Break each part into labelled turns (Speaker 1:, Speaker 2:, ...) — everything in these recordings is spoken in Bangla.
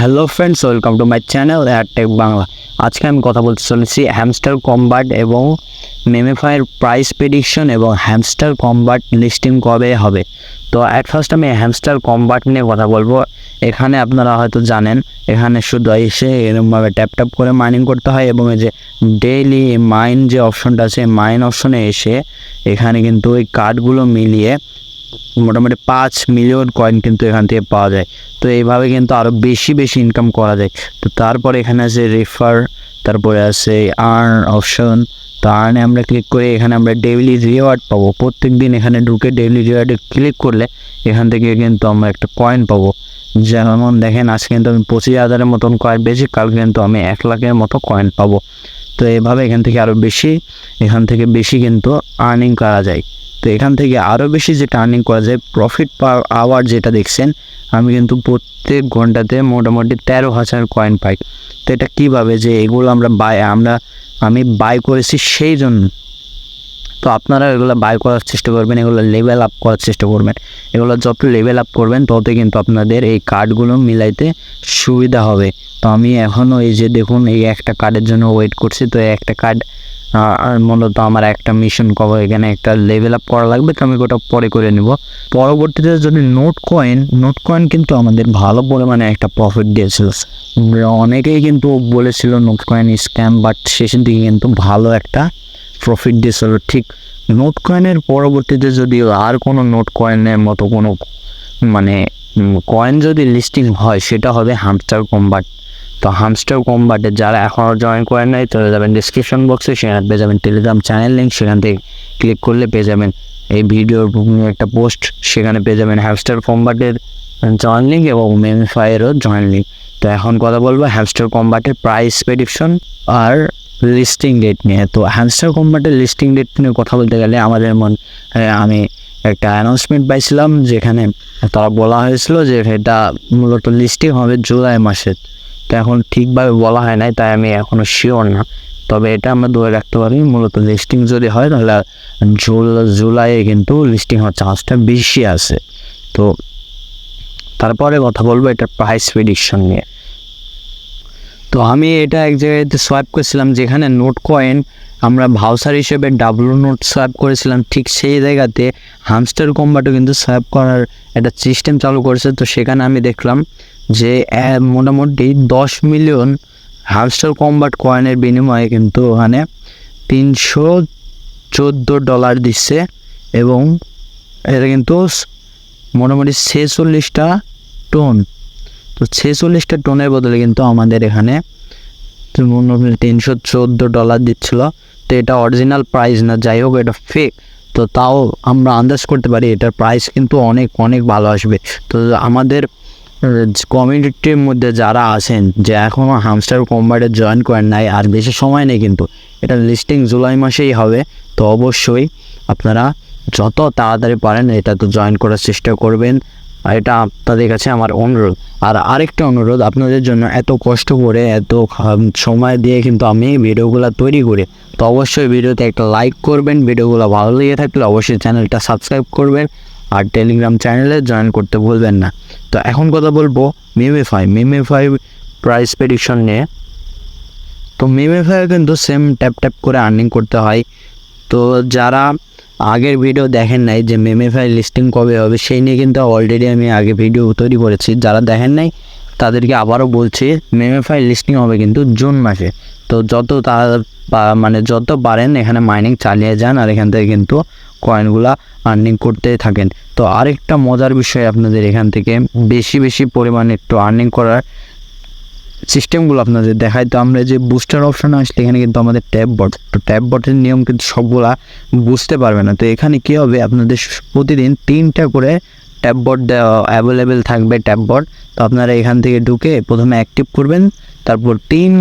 Speaker 1: Hello friends, welcome to my channel Airtech Bangla. আজকে আমি কথা বলতে চলেছি হ্যামস্টার কম্বাট এবং মেমেফাইয়ের প্রাইস প্রেডিকশন এবং হ্যামস্টার কম্বাট লিস্টিং কবে হবে। তো অ্যাট ফার্স্ট আমি হ্যামস্টার কম্বাট নিয়ে কথা বলবো। এখানে আপনারা হয়তো জানেন, এখানে শুধু এসে এরকমভাবে ট্যাপ ট্যাপ করে মাইনিং করতে হয় এবং এই যে ডেইলি মাইন যে অপশনটা আছে, মাইন অপশনে এসে এখানে কিন্তু ওই কার্ডগুলো মিলিয়ে মোটামুটি 5 মিলিয়ন কয়েন কিন্তু এখান থেকে পাওয়া যায়। তো এইভাবে কিন্তু আরও বেশি ইনকাম করা যায়। তো তারপরে এখানে আছে রেফার, তারপরে আছে আর্ন অপশন। তো আর্নে আমরা ক্লিক করে এখানে আমরা ডেইলি রিওয়ার্ড পাবো। প্রত্যেক দিন এখানে ঢুকে ডেইলি রিওয়ার্ডে ক্লিক করলে এখান থেকে কিন্তু আমরা একটা কয়েন পাবো। যেমন দেখেন, আজকে কিন্তু আমি 25,000-এর মতন কয়েন পেয়েছি, কালকে কিন্তু আমি 1 লাখের মতো কয়েন পাবো। তো এইভাবে এখান থেকে আরও বেশি কিন্তু আর্নিং করা যায়। তো এখান থেকে আরও বেশি যেটা আর্নিং করা যায়, প্রফিট পার আওয়ার যেটা দেখছেন, আমি কিন্তু প্রত্যেক ঘন্টাতে মোটামুটি 13,000 কয়েন পাই। তো এটা কীভাবে, যে এগুলো আমি বাই করেছি সেই জন্য। তো আপনারা এগুলো বাই করার চেষ্টা করবেন, এগুলো লেভেল আপ করার চেষ্টা করবেন। এগুলো যত লেভেল আপ করবেন তত কিন্তু আপনাদের এই কার্ডগুলো মিলাইতে সুবিধা হবে। তো আমি এখনও এই যে দেখুন, এই একটা কার্ডের জন্য ওয়েট করছি। তো এই একটা কার্ড মূলত আমার একটা মিশন কভার, এখানে একটা লেভেল আপ করা লাগবে। তো আমি ওটা পরে করে নেব। পরবর্তীতে যদি নোট কয়েন কিন্তু আমাদের ভালো পরিমাণে একটা প্রফিট দিয়েছিল। অনেকেই কিন্তু বলেছিল নোট কয়েন স্ক্যাম, বাট শেষের দিকে কিন্তু ভালো একটা প্রফিট দিয়েছিল। ঠিক নোট কয়েনের পরবর্তীতে যদি আর কোনো নোট কয়েনের মতো কোনো কয়েন যদি লিস্টিং হয়, সেটা হবে হ্যামস্টার কম্বাট। তো হ্যামস্টার কম্বাটে যারা এখনও জয়েন করেন নাই, চলে যাবেন ডিসক্রিপশন বক্সে, সেখানে পেয়ে যাবেন টেলিগ্রাম চ্যানেল লিঙ্ক। সেখান থেকে ক্লিক করলে পেয়ে যাবেন এই ভিডিওর একটা পোস্ট, সেখানে পেয়ে যাবেন হ্যামস্টার কম্বাটের জয়েন লিঙ্ক এবং মেমেফাইয়েরও জয়েন লিঙ্ক। তো এখন কথা বলবো হ্যামস্টার কম্বাটের প্রাইস প্রেডিকশন আর লিস্টিং ডেট নিয়ে। তো হ্যামস্টার কম্বাটের লিস্টিং ডেট নিয়ে কথা বলতে গেলে আমি একটা অ্যানাউন্সমেন্ট পাইছিলাম, যেখানে তারা বলা হয়েছিল যে এটা মূলত লিস্টিং হবে জুলাই মাসে। তো এখন ঠিকভাবে বলা হয় নাই, তাই আমি এখনও শিওর না। তবে এটা আমরা ধরে রাখতে পারি, মূলত লিস্টিং যদি হয় তাহলে জুলাইয়ে কিন্তু লিস্টিং হওয়ার চান্সটা বেশি আছে। তো তারপরে কথা বলবো এটা প্রাইস প্রেডিকশন নিয়ে। তো আমি এটা এক জায়গাতে সোয়াইপ করেছিলাম, যেখানে নোট কয়েন আমরা ভাউচার হিসেবে ডাব্লু নোট সোয়াইপ করেছিলাম, ঠিক সেই জায়গাতে হ্যামস্টার কম্বাটও কিন্তু সোয়াইপ করার একটা সিস্টেম চালু করেছে। তো সেখানে আমি দেখলাম যে মোটামুটি 10 মিলিয়ন হ্যামস্টার কম্বাট কয়েনের বিনিময়ে কিন্তু ওখানে $314 দিচ্ছে এবং এটা কিন্তু মোটামুটি 46টা টোন। তো 46টা টোনের বদলে কিন্তু আমাদের এখানে $314 দিচ্ছিল। তো এটা অরিজিনাল প্রাইস না, যাই হোক এটা ফেক। তো তাও আমরা আন্দাজ করতে পারি এটার প্রাইস কিন্তু অনেক ভালো আসবে। তো আমাদের কমিউনিটির মধ্যে যারা আছেন, যে এখনও হ্যামস্টার কম্বাটে জয়েন করেন নাই, আর বেশি সময় নেই, কিন্তু এটা লিস্টিং জুলাই মাসেই হবে। তো অবশ্যই আপনারা যত তাড়াতাড়ি পারেন এটা তো জয়েন করার চেষ্টা করবেন। আর এটা আপনাদের কাছে আমার অনুরোধ। আর আরেকটা অনুরোধ আপনাদের জন্য, এত কষ্ট করে এত সময় দিয়ে কিন্তু আমি ভিডিওগুলো তৈরি করি। তো অবশ্যই ভিডিওতে একটা লাইক করবেন, ভিডিওগুলো ভালো লেগে থাকলে অবশ্যই চ্যানেলটা সাবস্ক্রাইব করবেন, আর টেলিগ্রাম চ্যানেলে জয়েন করতে ভুলবেন না। তো এখন কথা বলবো মেমেফাই প্রাইস প্রেডিকশন নিয়ে। তো মেমেফাই কিন্তু সেম ট্যাপ করে আর্নিং করতে হয়। তো যারা আগের ভিডিও দেখেন নাই যে মেমেফাই লিস্টিং কবে হবে, সেই নিয়ে কিন্তু অলরেডি আমি আগে ভিডিও তৈরি করেছি। যারা দেখেন নাই তাদেরকে আবারও বলছি, মেমেফাই লিস্টিং হবে কিন্তু জুন মাসে। তো যত পারেন এখানে মাইনিং চালিয়ে যান, আর এখান থেকে কিন্তু কয়েনগুলা আর্নিং করতে থাকেন। তো আরেকটা মজার বিষয় আপনাদের এখান থেকে বেশি পরিমাণে একটু আর্নিং করার সিস্টেমগুলো আপনাদের দেখায়। তো আমরা যে বুস্টার অপশন আসলে এখানে কিন্তু আমাদের ট্যাব বট, তো ট্যাব বটের নিয়ম কিন্তু সবগুলা বুঝতে পারবে না। তো এখানে কী হবে, আপনাদের প্রতিদিন 3টা করে ট্যাব বট অ্যাভেলেবেল থাকবে ট্যাব বট। তো আপনারা এখান থেকে ঢুকে প্রথমে অ্যাক্টিভ করবেন, তারপর 3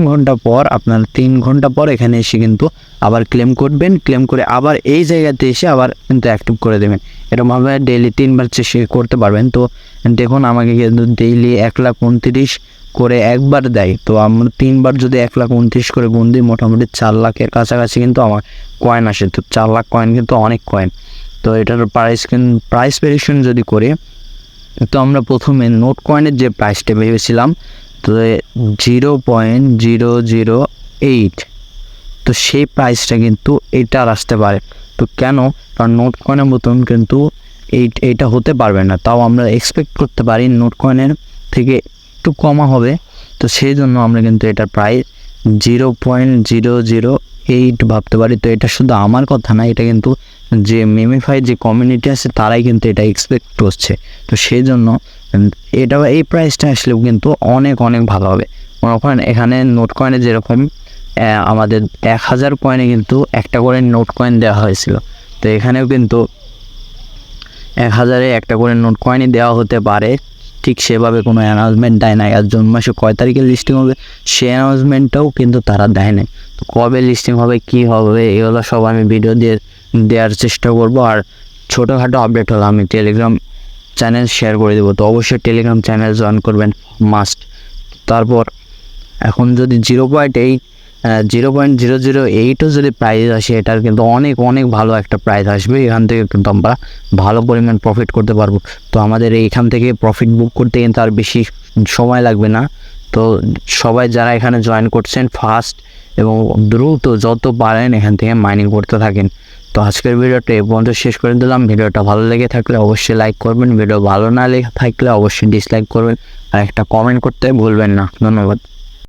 Speaker 1: ঘন্টা পর এখানে এসে কিন্তু আবার ক্লেম করবেন। ক্লেম করে আবার এই জায়গাতে এসে আবার কিন্তু অ্যাক্টিভ করে দেবেন। এরকমভাবে ডেইলি 3বার চেষ্টা করতে পারবেন। তো দেখুন, আমাকে কিন্তু ডেইলি 1,29,000 করে একবার দেয়। তো আমরা 3বার যদি 1,29,000 করে গুণ দিই, মোটামুটি 4 লাখের কাছাকাছি কিন্তু আমার কয়েন আসে। তো 4 লাখ কয়েন কিন্তু অনেক কয়েন। তো এটার প্রাইস প্রেডিকশন যদি করি, তো আমরা প্রথমে নোট কয়েনের যে প্রাইসটা ভেবেছিলাম তো 0.008, তো সেই প্রাইসটা কিন্তু এটার আসতে পারে। তো কেন? কারণ নোট কয়েনের মতন কিন্তু এইটা হতে পারবে না, তাও আমরা এক্সপেক্ট করতে পারি নোট কয়েনের থেকে একটু কমা হবে। তো সেই জন্য আমরা কিন্তু এটার প্রাইস 0.008 ভাবতে পারি। তো এটা শুধু আমার কথা না, এটা কিন্তু যে মেমিফাই যে কমিউনিটি আছে তারাই কিন্তু এটা এক্সপেক্ট করছে। তো সেই জন্য এটা এই প্রাইসটা আসলেও কিন্তু অনেক অনেক ভালো হবে। মনে করেন এখানে নোট কয়েনে যেরকম আমাদের 1000 কয়েনে কিন্তু একটা করে নোট কয়েন দেওয়া হয়েছিল, তো এখানেও কিন্তু 1000-এ একটা করে নোট কয়েনই দেওয়া হতে পারে। ঠিক সেভাবে কোনো অ্যানাউন্সমেন্ট দেয় নাই, আর জুন মাসে কয় তারিখে লিস্টিং হবে সেই অ্যানাউন্সমেন্টটাও কিন্তু তারা দেয় নাই। তো কবে লিস্টিং হবে, কী হবে, এগুলো সব আমি ভিডিও দিয়ে দেওয়ার চেষ্টা করব। আর ছোটোখাটো আপডেট হলো আমি টেলিগ্রাম চ্যানেল শেয়ার করে দেবো, তো অবশ্যই টেলিগ্রাম চ্যানেল জয়েন করবেন মাস্ট। তারপর এখন যদি 0.008ও যদি প্রাইস আসে, এটার কিন্তু অনেক অনেক ভালো একটা প্রাইস আসবে। এখান থেকে কিন্তু আমরা ভালো পরিমাণ প্রফিট করতে পারবো। তো আমাদের এইখান থেকে প্রফিট বুক করতে কিন্তু আর বেশি সময় লাগবে না। তো সবাই যারা এখানে জয়েন করছেন ফাস্ট এবং দ্রুত যত পারেন এখান থেকে মাইনিং করতে থাকেন। তো আজকের ভিডিওটা এই পর্যন্ত শেষ করে দিলাম। ভিডিওটা ভালো লেগে থাকলে অবশ্যই লাইক করবেন, ভিডিও ভালো না লেগে থাকলে অবশ্যই ডিসলাইক করবেন, আর একটা কমেন্ট করতে ভুলবেন না। ধন্যবাদ।